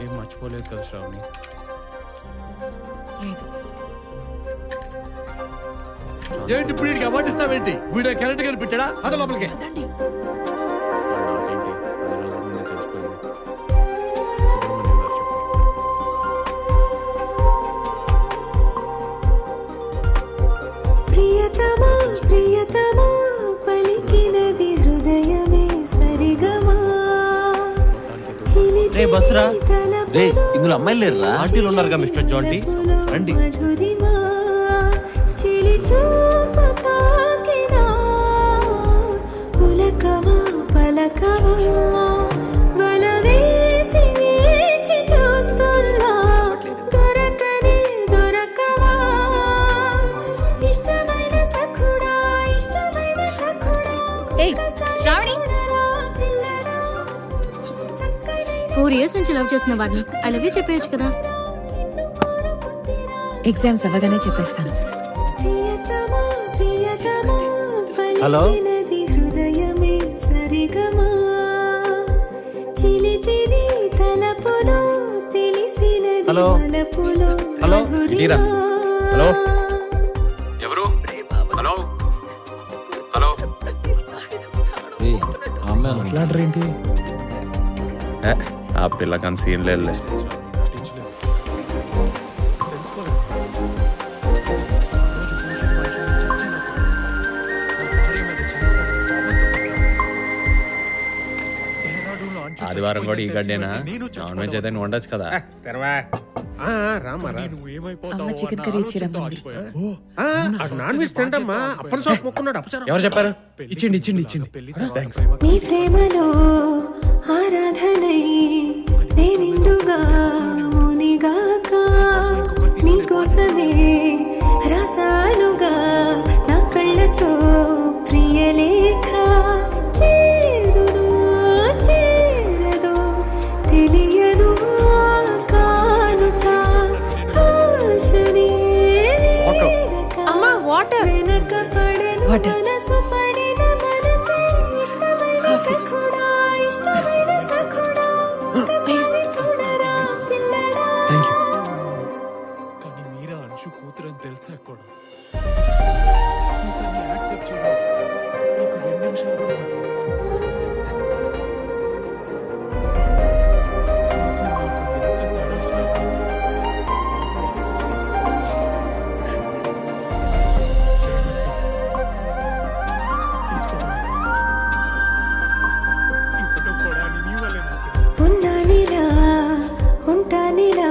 ఏం మర్చిపోలేదు కదా శ్రావణి. ఏంటి ఇప్పుడు వీడికి అవార్డు ఇస్తావేంటి? వీడియో క్యారెక్టర్ గారు పెట్టాడా? అదే లోపలికి నాకేంటి 10 రోజుల ముందే తెలిసిపోయింది. సుబ్రహ్మణ్యం గారు చెప్పారు. ప్రియతమా ప్రియతమా పలికినది హృదయమే సరిగమా. రే బస్రా రే, ఇందులో అమ్మాయిలు లేరురా, ఆంటీలు ఉన్నారుగా మిస్టర్ జాంటీ, రండి. శ్రావణి 4 years నుంచి లవ్ చేస్తున్న వాడిని ఐ లవ్ యూ చెప్పేయచ్చు కదా. ఎగ్జామ్స్ అవ్వగానే చెప్పేస్తాను. హలో హలో హలో ఇటీరా. హలో ఎవరు? హలో హలో మాట్లాడరేంటి? ఆ పిల్లకని సీన్ లేదులే. ఆదివారం కూడా ఈ గడ్డేనా? నాన్ వెజ్ అయితే నువ్వు వండొచ్చు కదా. అమ్మ చికెన్ కర్రీ ఇచ్చి రమ్మంది. నాన్ వెజ్ తింటమ్మా. అప్పటి సోపు మొక్కున్నాడు అపచారం. ఎవరు చెప్పారు? ఇచ్చిండి ఇచ్చిండి ఇచ్చిండి. థ్యాంక్స్. నీ ప్రేమలో ఆరాధనై నేనిండుగా మునిగాక నీకోసమే రసాలుగా నా కళ్ళతో ప్రియలేఖ చేరును చేరదు తెలియదు కానుక ఆశనే అమ్మా వాటర్. వెనక పడను వాటర్. మనసు పడిన మనసే ఇష్టమైన సఖుడా ఇష్టమైన సఖుడా ఒకసారి చూడరా పిల్లడా. Thank you. కానీ మీరా అంశు కూతురని తెలిసా కూడా ఉన్నానిలా ఉంటానిలా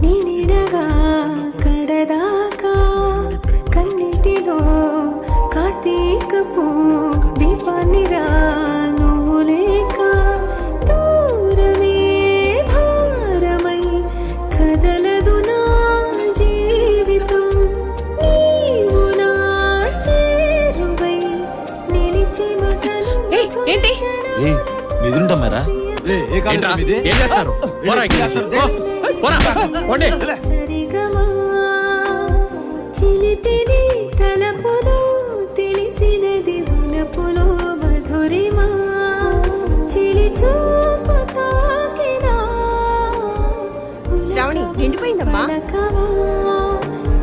నీ నీడగా కడదాకా కన్నిటిలో కార్తీకపు దీపాన్నిరా నువ్వు లేక దూరమే భారమై కదలదు నా జీవితం నీవు నా చేరువై నిలిచి మసలు ఏంటి? ఎదురుంటామారా? ఏంట్రా? ఏం చేస్తారు? పోరా ఇక్కడి నుంచి. పోరా. పోండి. సరిగమా చిలిపిని తలపులో తెలిసినది వలపులో మధురిమా చిలి చూపు తాకినా శ్రావణి, నిండిపోయిందమ్మా.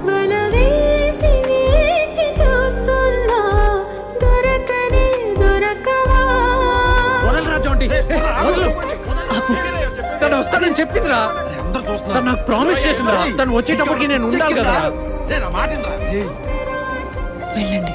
వల వేసి వేచి చూస్తున్నా దొరకనే దొరకవా. వదలరా జాంటీ. వదలు. తను వస్తానని చెప్పిందిరా. తను నాకు ప్రామిస్ చేసిందిరా. తను వచ్చేటప్పటికి నేను ఉండాలి కదా. వెళ్ళండి.